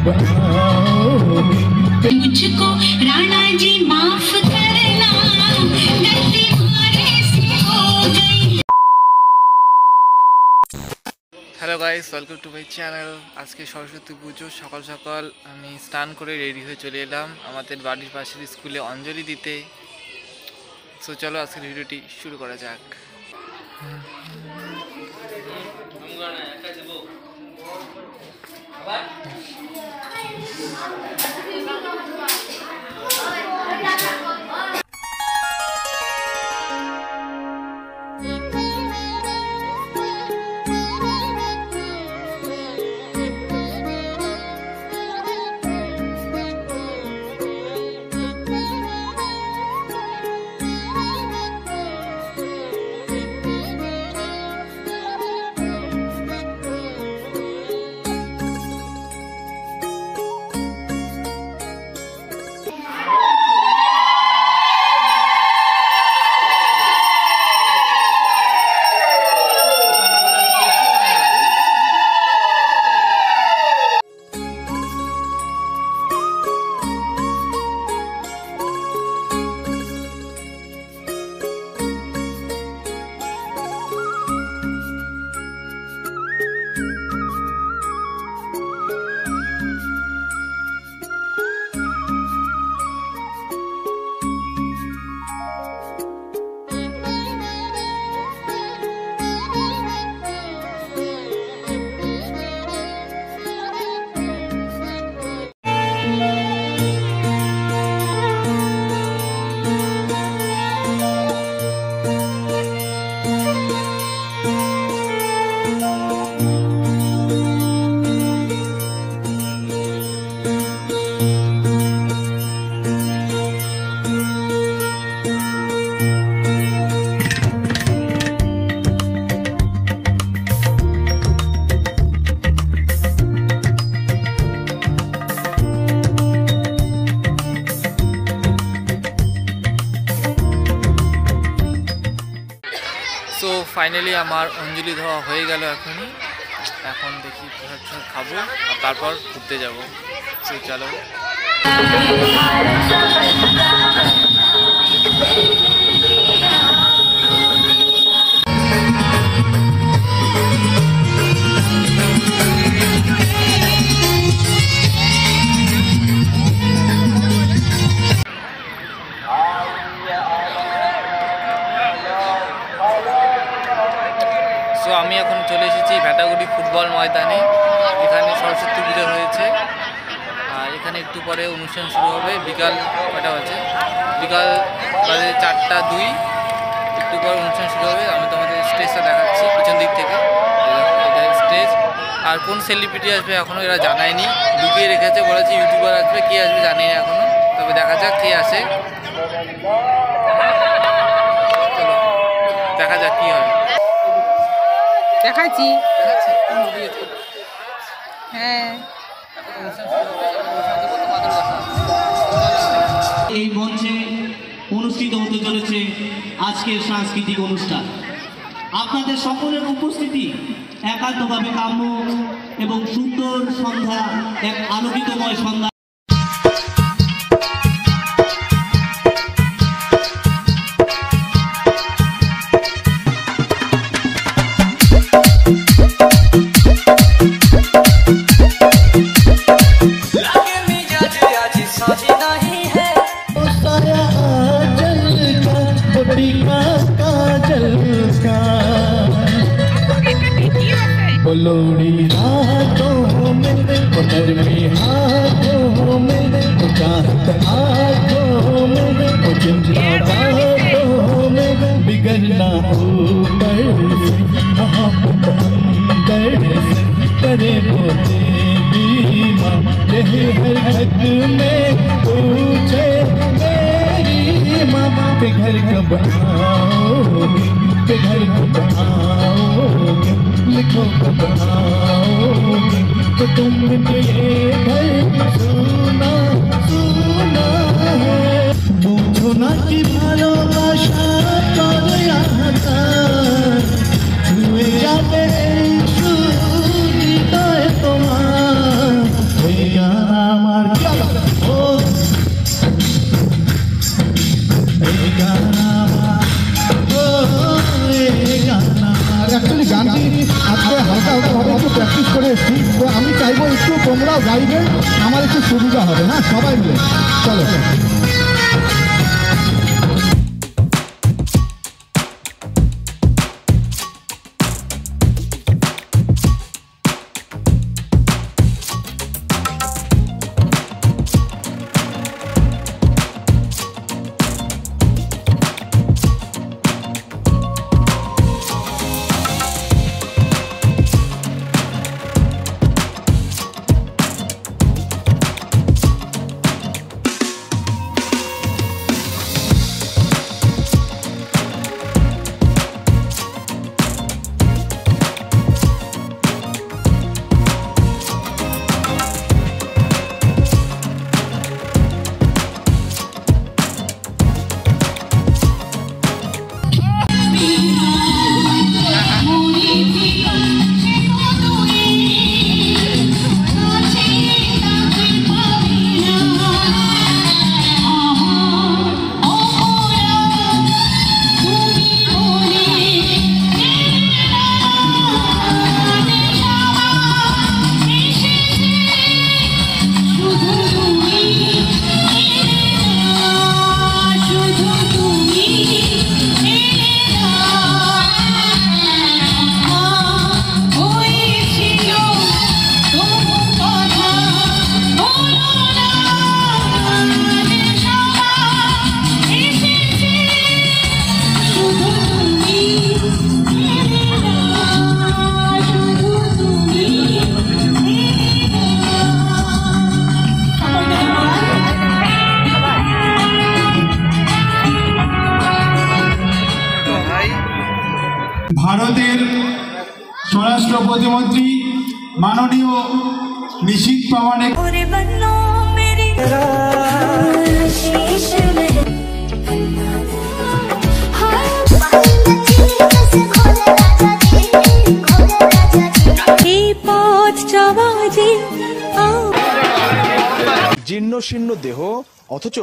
बनाओगे। मुझको राणा जी माफ करना, गलती हमारे से हो गई। Hello guys, welcome to my channel. আজকে সরস্বতী পুজো, সকাল সকাল আমি স্নান করে রেডি হয়ে চলে এলাম আমাদের বাড়ির পাশের স্কুলে অঞ্জলি দিতে। সো চলো আজকের ভিডিওটি শুরু করা যাক। সো ফাইনালি আমার অঞ্জলি দেওয়া হয়ে গেল। এখন দেখি প্রসাদ খাবো আর তারপর ঘুরতে যাব। সো চলো। তো আমি এখন চলে এসেছি ভেটাগুড়ি ফুটবল ময়দানে। এখানে সরস্বতী পুজো হয়েছে আর এখানে একটু পরে অনুষ্ঠান শুরু হবে। বিকাল কয়টা বাজে? বিকাল বাজে 4:02। একটু পরে অনুষ্ঠান শুরু হবে। আমি তোমাদের স্টেজটা দেখাচ্ছি পিছন দিক থেকে। এটা স্টেজ। আর কোন সেলিব্রিটি আসবে এখনও এরা জানায়নি, লুকিয়ে রেখেছে। বলেছে ইউটিউবার আসবে, কে আসবে জানি না এখনও, তবে দেখা যাক কে আসে। চলো দেখা যাক কী হয়। দেখাচ্ছি। হ্যাঁ, এই মঞ্চে অনুষ্ঠিত হতে চলেছে আজকের সাংস্কৃতিক অনুষ্ঠান। আপনাদের সকলের উপস্থিতি একান্তভাবে কাম্য এবং সুন্দর সন্ধ্যা, এক আলোকিতময় সন্ধ্যা। लोड़ी हाथों में नरमी हाथों में चाहत हाथों में चिंता बातों में बिगड़ना ऊपर से मोहब्बत अंदर से करे वो तेरी माँ। यही हर हक में पूछे मेरी माँ के घर कब आओगे, के घर कब आओगे, लिखो कब आओगे तो तुम ये घर सुना सुना है। पूछो ना कि भालोबाशा करे आता छुए जाते हृदय তোমার আমার একটু সুবিধা হবে। হ্যাঁ, সবাই মিলে চলো। ভারতের স্বরাষ্ট্র প্রতিমন্ত্রী মাননীয় নিশীথ প্রামাণিক জীর্ণ শীর্ণ দেহ অথচ